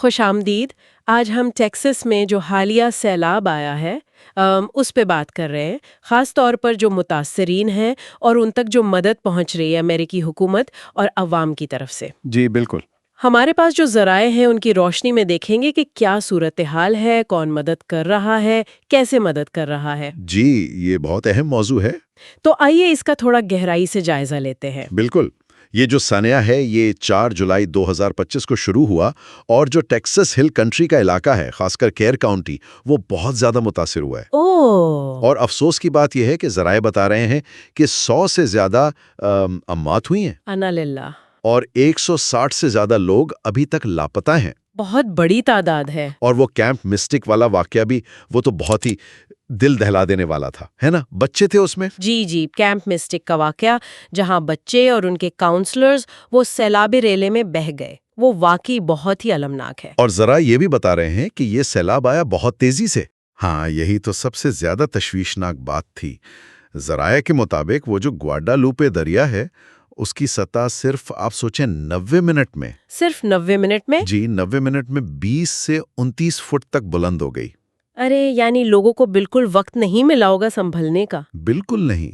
خوش آمدید. آج ہم ٹیکسس میں جو حالیہ سیلاب آیا ہے اس پہ بات کر رہے ہیں، خاص طور پر جو متاثرین ہیں اور ان تک جو مدد پہنچ رہی ہے امریکی حکومت اور عوام کی طرف سے. جی بالکل. ہمارے پاس جو ذرائع ہیں ان کی روشنی میں دیکھیں گے کہ کیا صورتحال ہے، کون مدد کر رہا ہے، کیسے مدد کر رہا ہے. جی یہ بہت اہم موضوع ہے. تو آئیے اس کا تھوڑا گہرائی سے جائزہ لیتے ہیں. بالکل. یہ جو سانحہ ہے یہ 4 جولائی 2025 کو شروع ہوا اور جو ٹیکسس ہل کنٹری کا علاقہ ہے، خاص کر کیئر کاؤنٹی، وہ بہت زیادہ متاثر ہوا ہے. اور افسوس کی بات یہ ہے کہ ذرائع بتا رہے ہیں کہ 100 سے زیادہ اموات ہوئی ہیں. انا للہ. اور 160 سے زیادہ لوگ ابھی تک لاپتہ ہیں. بہت بڑی تعداد ہے. اور وہ کیمپ مسٹک والا واقعہ بھی، وہ تو بہت ہی دل دہلا دینے والا تھا، ہے نا؟ بچے تھے اس میں. جی کیمپ مسٹک کا واقعہ، جہاں بچے اور ان کے کاؤنسلرز وہ سیلاب ریلے میں بہہ گئے، وہ واقعی بہت ہی المناک ہے. اور ذرا یہ بھی بتا رہے ہیں کہ یہ سیلاب آیا بہت تیزی سے. ہاں یہی تو سب سے زیادہ تشویشناک بات تھی. ذرائع کے مطابق وہ جو گواڈالوپے دریا ہے اس کی سطح صرف آپ سوچیں 90 منٹ میں، صرف 90 منٹ میں؟ جی 90 منٹ میں 20 سے 29 فٹ تک بلند ہو گئی. ارے یعنی لوگوں کو بالکل وقت نہیں ملا ہوگا سنبھلنے کا. بالکل نہیں،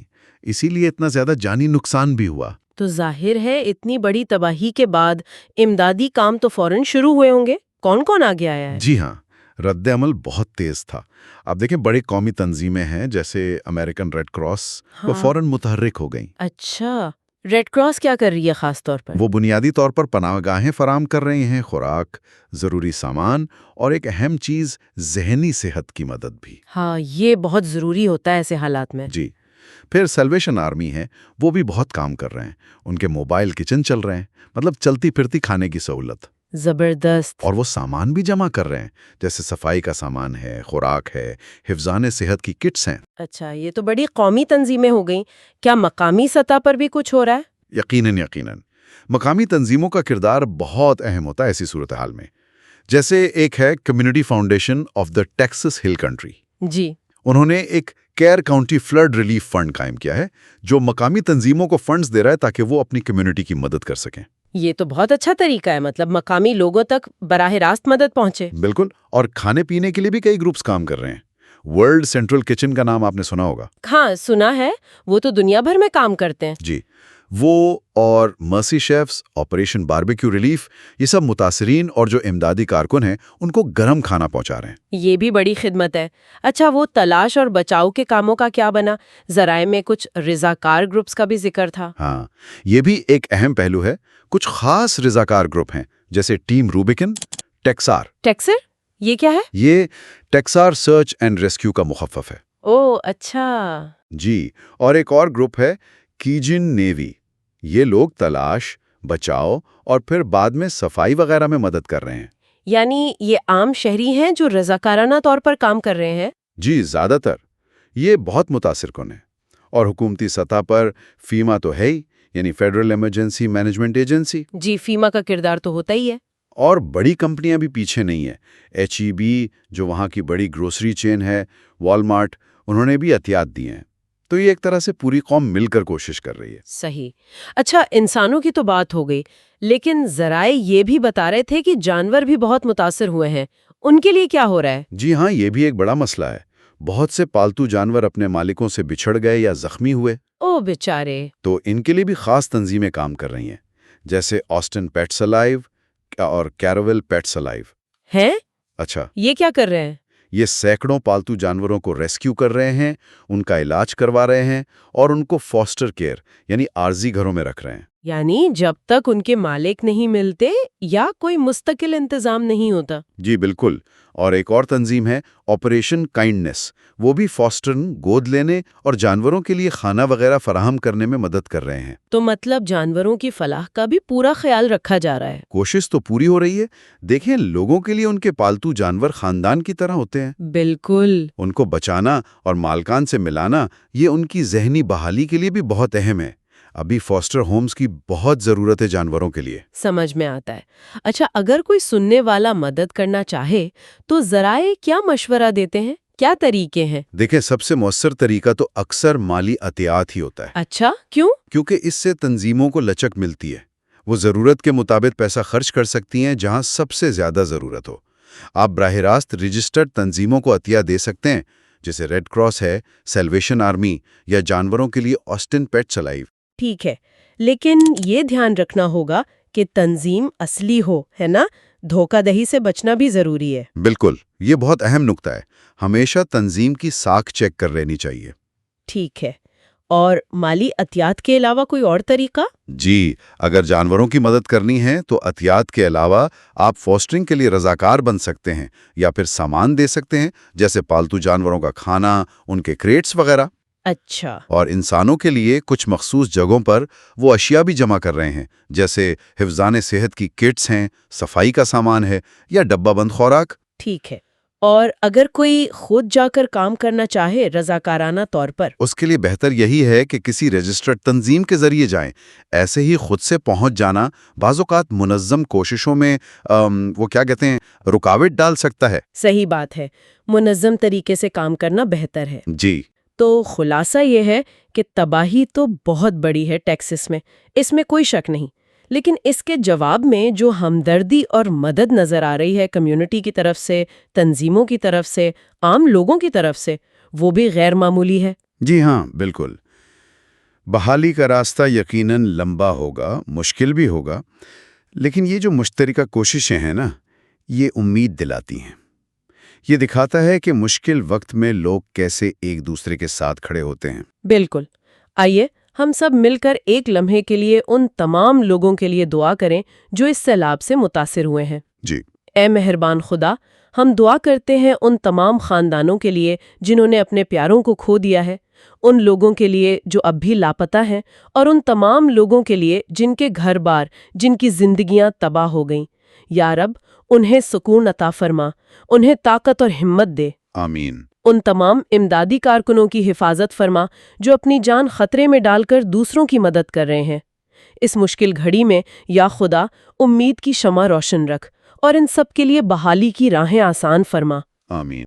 اسی لیے اتنا زیادہ جانی نقصان بھی ہوا. تو ظاہر ہے اتنی بڑی تباہی کے بعد امدادی کام تو فوراً شروع ہوئے ہوں گے. کون کون آگے آیا ہے؟ جی ہاں، رد عمل بہت تیز تھا. آپ دیکھیں بڑی قومی تنظیمیں ہیں جیسے امریکن ریڈ کراس، وہ فوراً متحرک ہو گئیں. اچھا، ریڈ کراس کیا کر رہی ہے خاص طور پر؟ وہ بنیادی طور پر پناہ گاہیں فراہم کر رہے ہیں، خوراک، ضروری سامان اور ایک اہم چیز ذہنی صحت کی مدد بھی. ہاں یہ بہت ضروری ہوتا ہے ایسے حالات میں. جی. پھر سیلویشن آرمی ہے، وہ بھی بہت کام کر رہے ہیں. ان کے موبائل کچن چل رہے ہیں، مطلب چلتی پھرتی کھانے کی سہولت. زبردست. اور وہ سامان بھی جمع کر رہے ہیں، جیسے صفائی کا سامان ہے، خوراک ہے، حفظان صحت کی کٹس ہیں. اچھا، یہ تو بڑی قومی تنظیمیں ہو گئیں. کیا مقامی سطح پر بھی کچھ ہو رہا ہے؟ یقیناً مقامی تنظیموں کا کردار بہت اہم ہوتا ہے ایسی صورتحال میں. جیسے ایک ہے Community Foundation of the Texas Hill Country. جی. انہوں نے ایک Kerr County Flood Relief Fund قائم کیا ہے جو مقامی تنظیموں کو فنڈز دے رہا ہے تاکہ وہ اپنی کمیونٹی کی مدد کر سکیں. یہ تو بہت اچھا طریقہ ہے، مطلب مقامی لوگوں تک براہ راست مدد پہنچے. بالکل. اور کھانے پینے کے لیے بھی کئی گروپس کام کر رہے ہیں. ورلڈ سینٹرل کچن کا نام آپ نے سنا ہوگا. ہاں سنا ہے، وہ تو دنیا بھر میں کام کرتے ہیں. جی، وہ اور مرسی شیفز، آپریشن باربیکیو ریلیف، یہ سب متاثرین اور جو امدادی کارکن ہیں ان کو گرم کھانا پہنچا رہے ہیں. یہ بھی بڑی خدمت ہے. اچھا، وہ تلاش اور بچاؤ کے کاموں کا کیا بنا؟ ذرائع میں کچھ رضاکار گروپس کا بھی ذکر تھا. ہاں یہ بھی ایک اہم پہلو ہے. کچھ خاص رضاکار گروپ ہیں جیسے ٹیم روبیکن، ٹیکسار. ٹیکسر یہ کیا ہے؟ یہ ٹیکسار سرچ اینڈ ریسکیو کا مخفف ہے. او اچھا. جی. اور ایک اور گروپ ہے کیجن نیوی. یہ لوگ تلاش، بچاؤ اور پھر بعد میں صفائی وغیرہ میں مدد کر رہے ہیں. یعنی یہ عام شہری ہیں جو رضاکارانہ طور پر کام کر رہے ہیں؟ جی زیادہ تر. یہ بہت متاثر کن ہے. اور حکومتی سطح پر فیما تو ہے ہی، یعنی فیڈرل ایمرجنسی مینجمنٹ ایجنسی. جی، فیما کا کردار تو ہوتا ہی ہے. اور بڑی کمپنیاں بھی پیچھے نہیں ہیں. HEB جو وہاں کی بڑی گروسری چین ہے، والمارٹ، انہوں نے بھی احتیاط دی ہیں. تو یہ ایک طرح سے پوری قوم مل کر کوشش کر رہی ہے. صحیح. اچھا، انسانوں کی تو بات ہو گئی، لیکن ذرائع یہ بھی بتا رہے تھے کہ جانور بھی بہت متاثر ہوئے ہیں. ان کے لیے کیا ہو رہا ہے؟ جی ہاں، یہ بھی ایک بڑا مسئلہ ہے. بہت سے پالتو جانور اپنے مالکوں سے بچھڑ گئے یا زخمی ہوئے. او بیچارے. تو ان کے لیے بھی خاص تنظیمیں کام کر رہی ہیں، جیسے آسٹن پیٹس الائیو اور کیروول پیٹس الائیو. ہیں؟ اچھا. یہ کیا کر رہے ہیں؟ یہ سینکڑوں پالتو جانوروں کو ریسکیو کر رہے ہیں، ان کا علاج کروا رہے ہیں اور ان کو فاسٹر کیئر یعنی عارضی گھروں میں رکھ رہے ہیں. یعنی جب تک ان کے مالک نہیں ملتے یا کوئی مستقل انتظام نہیں ہوتا. جی بالکل. اور ایک اور تنظیم ہے آپریشن کائنڈنس. وہ بھی فاسٹرن، گود لینے اور جانوروں کے لیے کھانا وغیرہ فراہم کرنے میں مدد کر رہے ہیں. تو مطلب جانوروں کی فلاح کا بھی پورا خیال رکھا جا رہا ہے. کوشش تو پوری ہو رہی ہے. دیکھیں لوگوں کے لیے ان کے پالتو جانور خاندان کی طرح ہوتے ہیں. بالکل. ان کو بچانا اور مالکان سے ملانا یہ ان کی ذہنی بحالی کے لیے بھی بہت اہم ہے. ابھی فاسٹر ہومز کی بہت ضرورت ہے جانوروں کے لیے. سمجھ میں آتا ہے. اچھا، اگر کوئی سننے والا مدد کرنا چاہے تو ذرائع کیا مشورہ دیتے ہیں؟ کیا طریقے ہیں؟ دیکھیں سب سے مؤثر طریقہ تو اکثر مالی عطیات ہی ہوتا ہے. اچھا، کیوں؟ کیونکہ اس سے تنظیموں کو لچک ملتی ہے. وہ ضرورت کے مطابق پیسہ خرچ کر سکتی ہیں جہاں سب سے زیادہ ضرورت ہو۔ آپ براہ راست رجسٹرڈ تنظیموں کو عطیہ دے سکتے ہیں، جیسے ریڈ کراس ہے، سیلویشن آرمی یا جانوروں کے لیے آسٹن پیٹس الائیو۔ ٹھیک ہے، لیکن یہ دھیان رکھنا ہوگا کہ تنظیم اصلی ہو، ہے نا؟ دھوکہ دہی سے بچنا بھی ضروری ہے۔ بالکل، یہ بہت اہم نکتہ ہے۔ ہمیشہ تنظیم کی ساکھ چیک کر لینی چاہیے۔ ٹھیک ہے، اور مالی عطیات کے علاوہ کوئی اور طریقہ؟ جی، اگر جانوروں کی مدد کرنی ہے تو عطیات کے علاوہ آپ فوسٹرنگ کے لیے رضاکار بن سکتے ہیں یا پھر سامان دے سکتے ہیں، جیسے پالتو جانوروں کا کھانا، ان کے کریٹس وغیرہ۔ اچھا۔ اور انسانوں کے لیے کچھ مخصوص جگہوں پر وہ اشیاء بھی جمع کر رہے ہیں، جیسے حفظان صحت کی کٹس ہیں، صفائی کا سامان ہے یا ڈبہ بند خوراک۔ ٹھیک ہے، اور اگر کوئی خود جا کر کام کرنا چاہے رضاکارانہ طور پر؟ اس کے لیے بہتر یہی ہے کہ کسی رجسٹرڈ تنظیم کے ذریعے جائیں۔ ایسے ہی خود سے پہنچ جانا بعض اوقات منظم کوششوں میں رکاوٹ ڈال سکتا ہے۔ صحیح بات ہے، منظم طریقے سے کام کرنا بہتر ہے۔ جی، تو خلاصہ یہ ہے کہ تباہی تو بہت بڑی ہے ٹیکسس میں، اس میں کوئی شک نہیں، لیکن اس کے جواب میں جو ہمدردی اور مدد نظر آ رہی ہے کمیونٹی کی طرف سے، تنظیموں کی طرف سے، عام لوگوں کی طرف سے، وہ بھی غیر معمولی ہے۔ جی ہاں، بالکل۔ بحالی کا راستہ یقیناً لمبا ہوگا، مشکل بھی ہوگا، لیکن یہ جو مشترکہ کوششیں ہیں نا، یہ امید دلاتی ہیں۔ یہ دکھاتا ہے کہ مشکل وقت میں لوگ کیسے ایک دوسرے کے ساتھ کھڑے ہوتے ہیں۔ بالکل۔ آئیے ہم سب مل کر ایک لمحے کے لیے ان تمام لوگوں کے لیے دعا کریں جو اس سیلاب سے متاثر ہوئے ہیں۔ جی، اے مہربان خدا، ہم دعا کرتے ہیں ان تمام خاندانوں کے لیے جنہوں نے اپنے پیاروں کو کھو دیا ہے، ان لوگوں کے لیے جو اب بھی لاپتہ ہیں، اور ان تمام لوگوں کے لیے جن کے گھر بار، جن کی زندگیاں تباہ ہو گئیں۔ یا رب، انہیں سکون عطا فرما، انہیں طاقت اور ہمت دے۔ آمین۔ ان تمام امدادی کارکنوں کی حفاظت فرما جو اپنی جان خطرے میں ڈال کر دوسروں کی مدد کر رہے ہیں۔ اس مشکل گھڑی میں یا خدا امید کی شمع روشن رکھ اور ان سب کے لیے بحالی کی راہیں آسان فرما۔ آمین۔